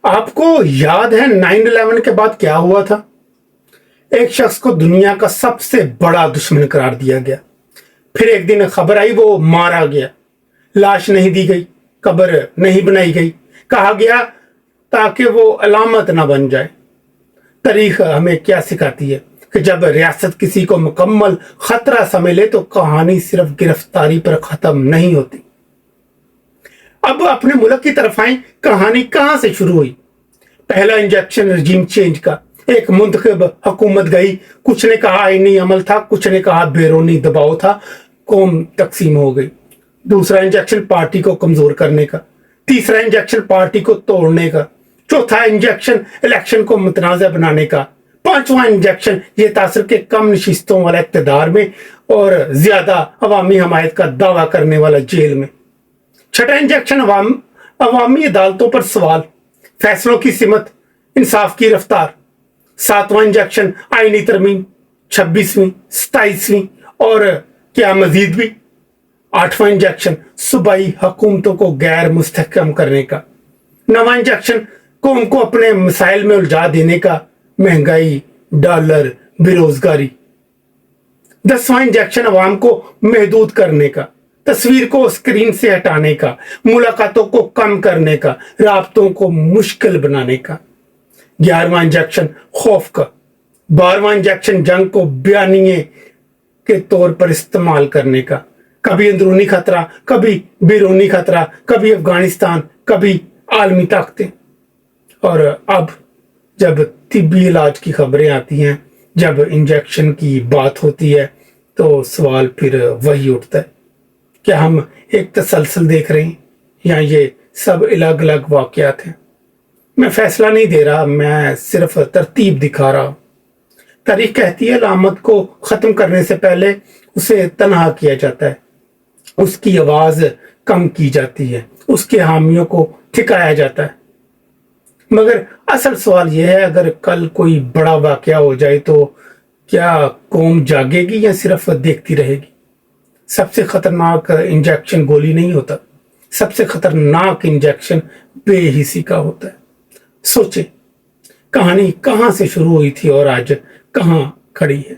آپ کو یاد ہے 9/11 کے بعد کیا ہوا تھا؟ ایک شخص کو دنیا کا سب سے بڑا دشمن قرار دیا گیا، پھر ایک دن خبر آئی وہ مارا گیا، لاش نہیں دی گئی، قبر نہیں بنائی گئی، کہا گیا تاکہ وہ علامت نہ بن جائے۔ تاریخ ہمیں کیا سکھاتی ہے کہ جب ریاست کسی کو مکمل خطرہ سمجھ لے تو کہانی صرف گرفتاری پر ختم نہیں ہوتی۔ اب اپنے ملک کی طرف آئیں، کہانی کہاں سے شروع ہوئی؟ پہلا انجیکشن رجیم چینج کا، ایک منتخب حکومت گئی، کچھ نے کہا آئینی عمل تھا، کچھ نے کہا بیرونی دباؤ تھا، قوم تقسیم ہو گئی۔ دوسرا انجیکشن پارٹی کو کمزور کرنے کا، تیسرا انجیکشن پارٹی کو توڑنے کا، چوتھا انجیکشن الیکشن کو متنازع بنانے کا، پانچواں انجیکشن یہ تاثر کے کم نشستوں والا اقتدار میں اور زیادہ عوامی حمایت کا دعویٰ کرنے والا جیل میں۔ چھٹا انجیکشن عوامی عدالتوں پر سوال، فیصلوں کی سمت، انصاف کی رفتار۔ ساتواں انجیکشن آئینی ترمیم، 26ویں، 27ویں اور کیا مزید بھی۔ آٹھواں انجیکشن صوبائی حکومتوں کو غیر مستحکم کرنے کا۔ نواں انجیکشن قوم کو اپنے مسائل میں الجھا دینے کا، مہنگائی، ڈالر، بے روزگاری۔ 10واں انجیکشن عوام کو محدود کرنے کا، تصویر کو اسکرین سے ہٹانے کا، ملاقاتوں کو کم کرنے کا، رابطوں کو مشکل بنانے کا۔ 11واں انجیکشن خوف کا۔ 12واں انجیکشن جنگ کو بیانیے کے طور پر استعمال کرنے کا، کبھی اندرونی خطرہ، کبھی بیرونی خطرہ، کبھی افغانستان، کبھی عالمی طاقتیں۔ اور اب جب طبی علاج کی خبریں آتی ہیں، جب انجیکشن کی بات ہوتی ہے تو سوال پھر وہی اٹھتا ہے، کیا ہم ایک تسلسل دیکھ رہے ہیں یا یہ سب الگ الگ واقعات ہیں؟ میں فیصلہ نہیں دے رہا، میں صرف ترتیب دکھا رہا ہوں۔ تاریخ کہتی ہے علامت کو ختم کرنے سے پہلے اسے تنہا کیا جاتا ہے، اس کی آواز کم کی جاتی ہے، اس کے حامیوں کو ٹھکایا جاتا ہے۔ مگر اصل سوال یہ ہے، اگر کل کوئی بڑا واقعہ ہو جائے تو کیا قوم جاگے گی یا صرف دیکھتی رہے گی؟ سب سے خطرناک انجیکشن گولی نہیں ہوتا، سب سے خطرناک انجیکشن بے حسی کا ہوتا ہے۔ سوچیں، کہانی کہاں سے شروع ہوئی تھی اور آج کہاں کھڑی ہے؟